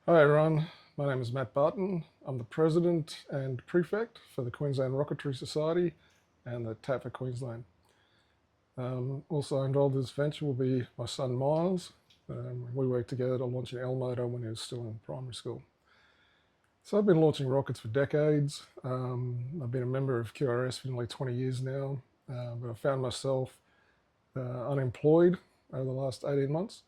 Hi everyone, my name is Matt Barton. I'm the President and Prefect for the Queensland Rocketry Society and the TAP for Queensland. Also involved in this venture will be my son Miles. We worked together to launch an L motor when he was still in primary school. So I've been launching rockets for decades. I've been a member of QRS for nearly 20 years now, but I found myself unemployed over the last 18 months.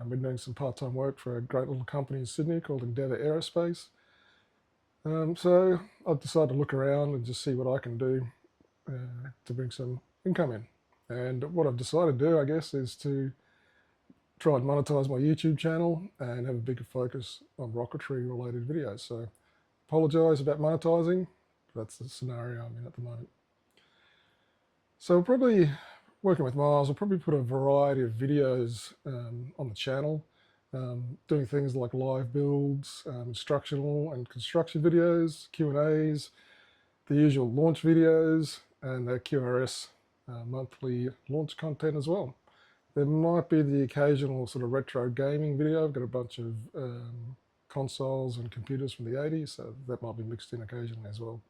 I've been doing some part-time work for a great little company in Sydney called Endeavour Aerospace. So I've decided to look around and just see what I can do to bring some income in. And what I've decided to do, I guess, is to try and monetize my YouTube channel and have a bigger focus on rocketry related videos. So apologize about monetizing, but that's the scenario I'm in at the moment. So probably working with Miles, I'll probably put a variety of videos on the channel, doing things like live builds, instructional and construction videos, Q&As, the usual launch videos, and the QRS monthly launch content as well. There might be the occasional sort of retro gaming video. I've got a bunch of consoles and computers from the 80s, so that might be mixed in occasionally as well.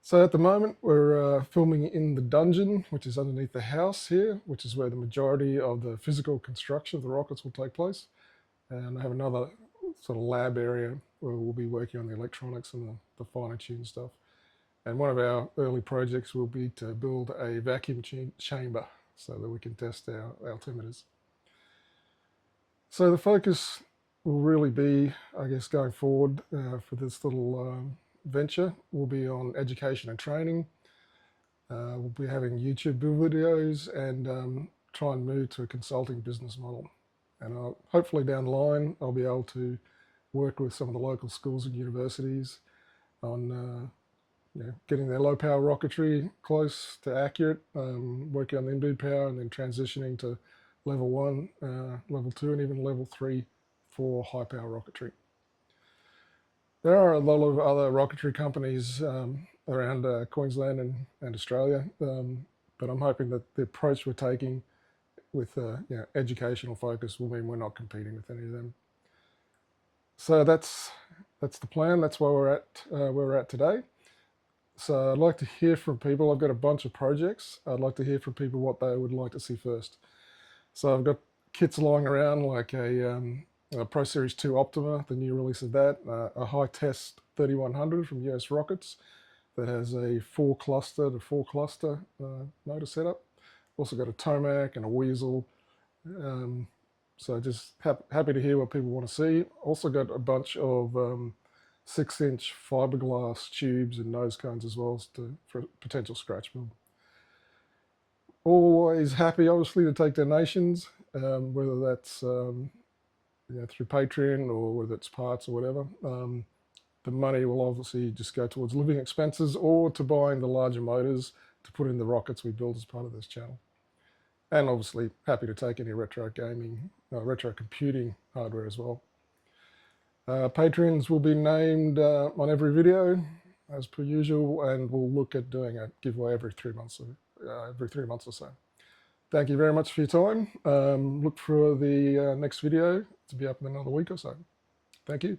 So at the moment, we're filming in the dungeon, which is underneath the house here, which is where the majority of the physical construction of the rockets will take place. And I have another sort of lab area where we'll be working on the electronics and the finer tuned stuff. And one of our early projects will be to build a vacuum chamber so that we can test our altimeters. So the focus will really be, I guess, going forward for this little venture will be on education and training. We'll be having YouTube build videos and try and move to a consulting business model. And hopefully down the line, I'll be able to work with some of the local schools and universities on getting their low power rocketry close to accurate, working on the in-boot power and then transitioning to level 1, level 2 and even level 3 for high power rocketry. There are a lot of other rocketry companies around Queensland and Australia, but I'm hoping that the approach we're taking with educational focus will mean we're not competing with any of them. So that's the plan. That's where we're at today. So I'd like to hear from people. I've got a bunch of projects. I'd like to hear from people what they would like to see first. So I've got kits lying around like a Pro Series 2 Optima, the new release of that, a high test 3100 from US Rockets that has a 4 cluster to 4 cluster motor setup. Also got a Tomac and a Weasel. So just happy to hear what people want to see. Also got a bunch of 6-inch fiberglass tubes and nose cones as well for potential scratch build. Always happy, obviously, to take donations, whether that's through Patreon or whether it's parts or whatever. The money will obviously just go towards living expenses or to buying the larger motors to put in the rockets we build as part of this channel. And obviously happy to take any retro computing hardware as well. Patrons will be named on every video as per usual, and we'll look at doing a giveaway every 3 months or so. Thank you very much for your time. Look for the next video to be up in another week or so. Thank you.